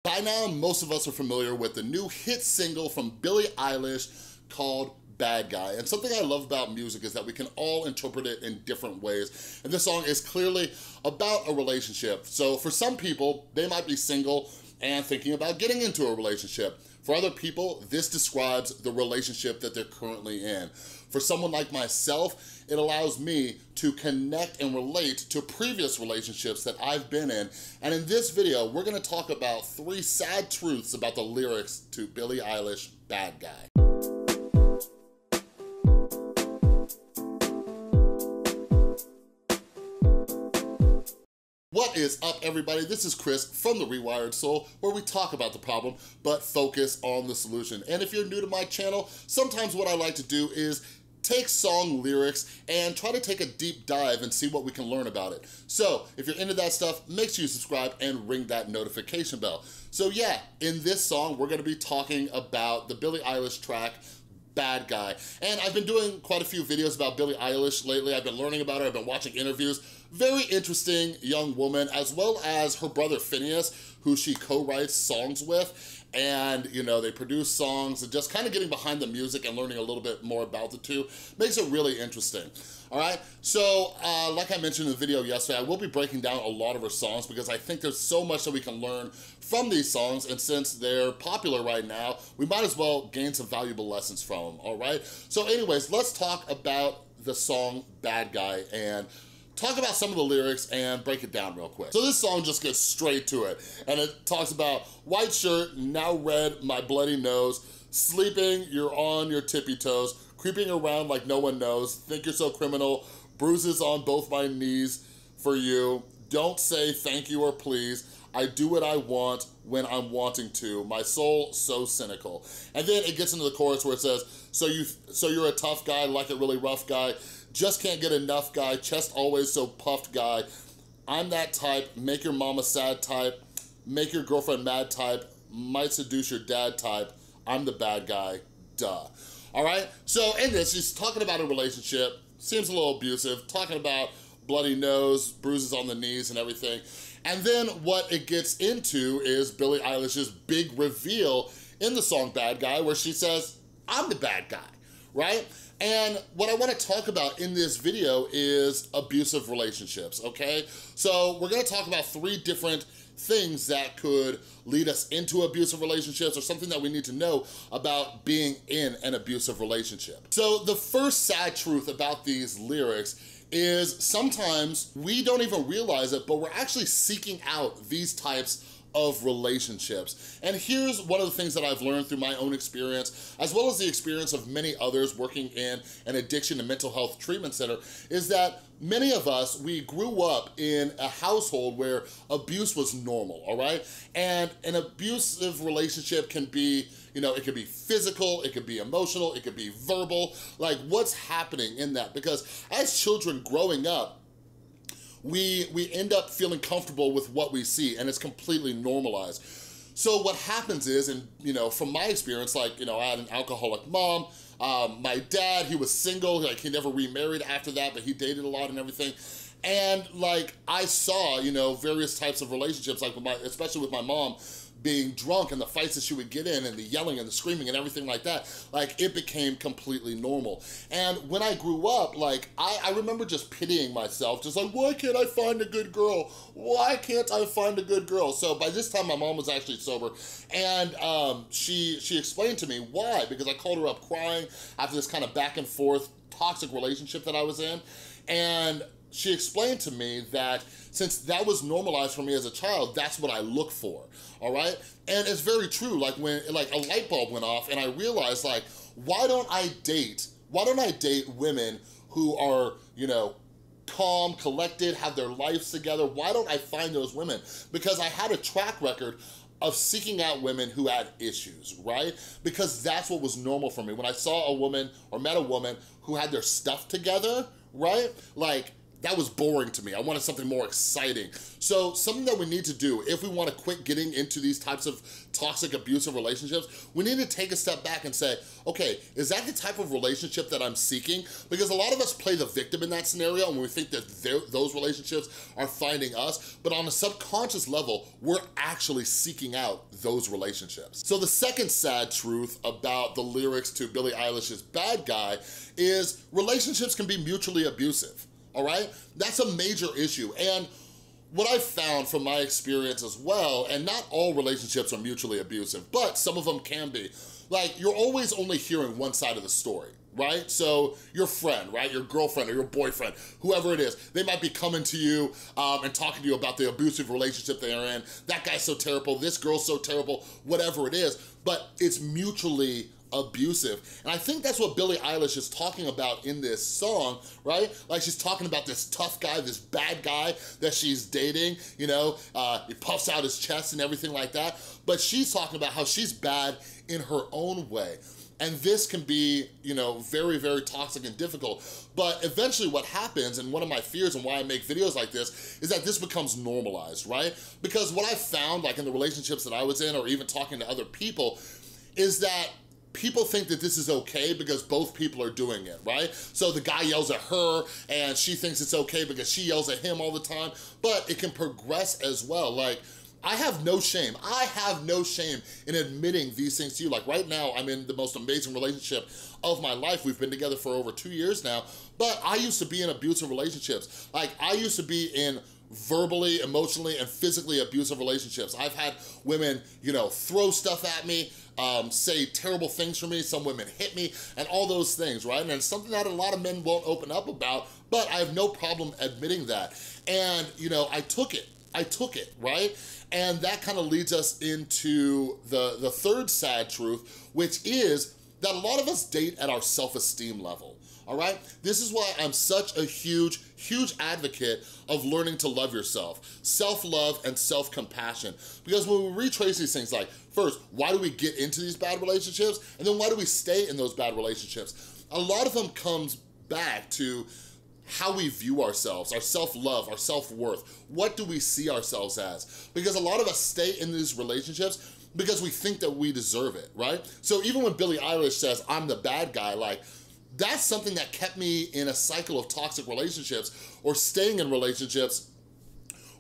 By now, most of us are familiar with the new hit single from Billie Eilish called Bad Guy. And something I love about music is that we can all interpret it in different ways. And this song is clearly about a relationship. So for some people, they might be single and thinking about getting into a relationship. For other people, this describes the relationship that they're currently in. For someone like myself, it allows me to connect and relate to previous relationships that I've been in. And in this video, we're gonna talk about 3 sad truths about the lyrics to Billie Eilish, Bad Guy. What is up, everybody? This is Chris from The Rewired Soul, where we talk about the problem, but focus on the solution. And if you're new to my channel, sometimes what I like to do is take song lyrics and try to take a deep dive and see what we can learn about it. So if you're into that stuff, make sure you subscribe and ring that notification bell. So yeah, in this song, we're gonna be talking about the Billie Eilish track, Bad Guy. And I've been doing quite a few videos about Billie Eilish lately. I've been learning about her, I've been watching interviews. Very interesting young woman, as well as her brother Phineas, who she co-writes songs with. And, you know, they produce songs, and just kind of getting behind the music and learning a little bit more about the two makes it really interesting. All right, so like I mentioned in the video yesterday, I will be breaking down a lot of her songs because I think there's so much that we can learn from these songs, and since they're popular right now, we might as well gain some valuable lessons from them, all right? So anyways, let's talk about the song Bad Guy and talk about some of the lyrics and break it down real quick. So this song just gets straight to it, and it talks about white shirt, now red, my bloody nose, sleeping, you're on your tippy toes, creeping around like no one knows, think you're so criminal, bruises on both my knees for you, don't say thank you or please, I do what I want when I'm wanting to, my soul so cynical. And then it gets into the chorus where it says, so you're a tough guy, like a really rough guy, just can't get enough guy, chest always so puffed guy, I'm that type, make your mama sad type, make your girlfriend mad type, might seduce your dad type, I'm the bad guy, duh. All right, so in this, she's talking about a relationship, seems a little abusive, talking about bloody nose, bruises on the knees and everything. And then what it gets into is Billie Eilish's big reveal in the song Bad Guy, where she says, I'm the bad guy, right? And what I wanna talk about in this video is abusive relationships, okay? So we're gonna talk about 3 different things that could lead us into abusive relationships, or something that we need to know about being in an abusive relationship. So the first sad truth about these lyrics is sometimes we don't even realize it, but we're actually seeking out these types of relationships. And here's one of the things that I've learned through my own experience, as well as the experience of many others working in an addiction and mental health treatment center, is that many of us, we grew up in a household where abuse was normal, all right? And an abusive relationship can be, you know, it could be physical, it could be emotional, it could be verbal, like what's happening in that? Because as children growing up, we end up feeling comfortable with what we see, and it's completely normalized. So what happens is, and you know, from my experience, like, you know, I had an alcoholic mom, my dad, he was single, like he never remarried after that, but he dated a lot and everything. And like, I saw, you know, various types of relationships, like especially with my mom, being drunk and the fights that she would get in and the yelling and the screaming and everything like that, like it became completely normal. And when I grew up, like I remember just pitying myself, just like, why can't I find a good girl? Why can't I find a good girl? So by this time my mom was actually sober, and she explained to me why, because I called her up crying after this kind of back and forth toxic relationship that I was in. And she explained to me that since that was normalized for me as a child, that's what I look for, all right? And it's very true, like when like a light bulb went off and I realized, like, why don't I date women who are, you know, calm, collected, have their lives together? Why don't I find those women? Because I had a track record of seeking out women who had issues, right? Because that's what was normal for me. When I saw a woman or met a woman who had their stuff together, right? Like, that was boring to me. I wanted something more exciting. So something that we need to do if we wanna quit getting into these types of toxic, abusive relationships, we need to take a step back and say, okay, is that the type of relationship that I'm seeking? Because a lot of us play the victim in that scenario and we think that those relationships are finding us, but on a subconscious level, we're actually seeking out those relationships. So the second sad truth about the lyrics to Billie Eilish's Bad Guy is relationships can be mutually abusive. All right? That's a major issue. And what I've found from my experience as well, and not all relationships are mutually abusive, but some of them can be, like you're always only hearing one side of the story, right? So your friend, right? Your girlfriend or your boyfriend, whoever it is, they might be coming to you and talking to you about the abusive relationship they are in. That guy's so terrible, this girl's so terrible, whatever it is, but it's mutually abusive. And I think that's what Billie Eilish is talking about in this song, right? Like she's talking about this tough guy, this bad guy that she's dating, you know, he puffs out his chest and everything like that. But she's talking about how she's bad in her own way. And this can be, you know, very, very toxic and difficult. But eventually what happens, and one of my fears and why I make videos like this, is that this becomes normalized, right? Because what I found, like in the relationships that I was in, or even talking to other people, is that people think that this is okay because both people are doing it, right? So the guy yells at her and she thinks it's okay because she yells at him all the time, but it can progress as well. Like, I have no shame. I have no shame in admitting these things to you. Like right now, I'm in the most amazing relationship of my life. We've been together for over 2 years now, but I used to be in abusive relationships. Like I used to be in verbally, emotionally, and physically abusive relationships. I've had women, you know, throw stuff at me, say terrible things for me, some women hit me, and all those things, right? And it's something that a lot of men won't open up about, but I have no problem admitting that. And, you know, I took it, right? And that kind of leads us into the third sad truth, which is that a lot of us date at our self-esteem level. All right? This is why I'm such a huge, huge advocate of learning to love yourself. Self-love and self-compassion. Because when we retrace these things, like, first, why do we get into these bad relationships? And then why do we stay in those bad relationships? A lot of them comes back to how we view ourselves, our self-love, our self-worth. What do we see ourselves as? Because a lot of us stay in these relationships because we think that we deserve it, right? So even when Billie Eilish says, I'm the bad guy, like, that's something that kept me in a cycle of toxic relationships or staying in relationships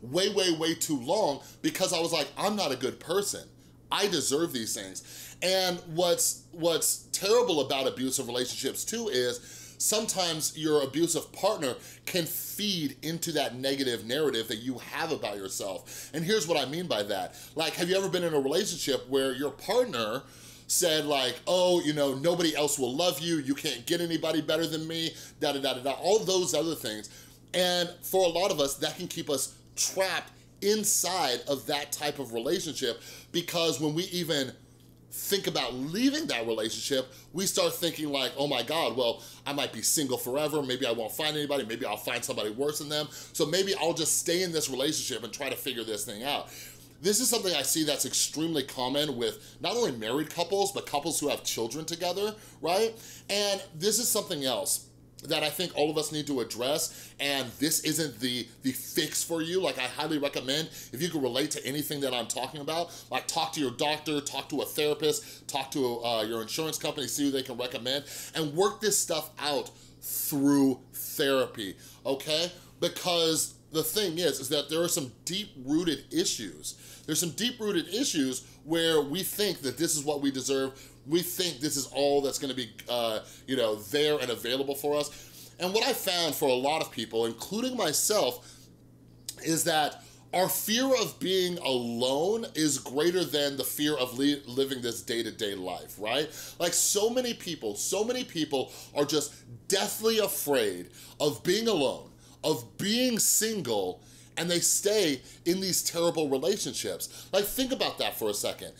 way, way, way too long because I was like, I'm not a good person. I deserve these things. And what's terrible about abusive relationships too is sometimes your abusive partner can feed into that negative narrative that you have about yourself. And here's what I mean by that. Like, have you ever been in a relationship where your partner said like, oh, you know, nobody else will love you, you can't get anybody better than me, da-da-da-da-da, all those other things. And for a lot of us, that can keep us trapped inside of that type of relationship because when we even think about leaving that relationship, we start thinking like, oh my God, well, I might be single forever, maybe I won't find anybody, maybe I'll find somebody worse than them, so maybe I'll just stay in this relationship and try to figure this thing out. This is something I see that's extremely common with not only married couples, but couples who have children together, right? And this is something else that I think all of us need to address, and this isn't the fix for you. Like, I highly recommend, if you can relate to anything that I'm talking about, like talk to your doctor, talk to a therapist, talk to your insurance company, see who they can recommend, and work this stuff out through therapy, okay? Because the thing is that there are some deep-rooted issues. There's some deep-rooted issues where we think that this is what we deserve. We think this is all that's gonna be, you know, there and available for us. And what I found for a lot of people, including myself, is that our fear of being alone is greater than the fear of living this day-to-day life, right? Like so many people are just deathly afraid of being alone, of being single, and they stay in these terrible relationships. Like, think about that for a second.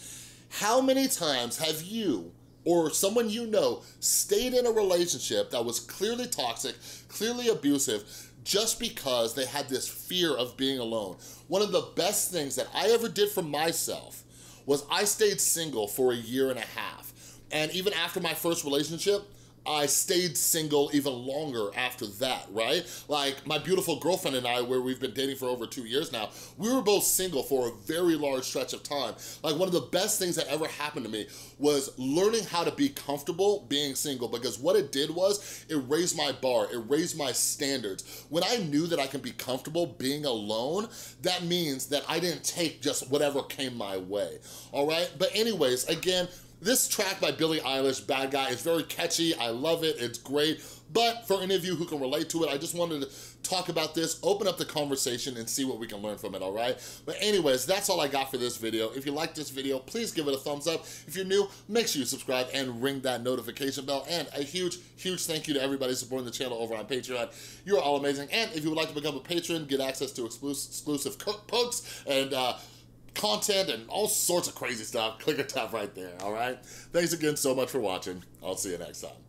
How many times have you or someone you know stayed in a relationship that was clearly toxic, clearly abusive, just because they had this fear of being alone? One of the best things that I ever did for myself was I stayed single for 1.5 years. And even after my first relationship, I stayed single even longer after that, right? Like my beautiful girlfriend and I, where we've been dating for over 2 years now, we were both single for a very large stretch of time. Like one of the best things that ever happened to me was learning how to be comfortable being single, because what it did was it raised my bar, it raised my standards. When I knew that I can be comfortable being alone, that means that I didn't take just whatever came my way, all right? But anyways, again, this track by Billie Eilish, Bad Guy, is very catchy. I love it, it's great. But for any of you who can relate to it, I just wanted to talk about this, open up the conversation, and see what we can learn from it, all right? But anyways, that's all I got for this video. If you like this video, please give it a thumbs up. If you're new, make sure you subscribe and ring that notification bell. And a huge, huge thank you to everybody supporting the channel over on Patreon. You're all amazing. And if you would like to become a patron, get access to exclusive perks and content and all sorts of crazy stuff, click or tap right there, all right? Thanks again so much for watching. I'll see you next time.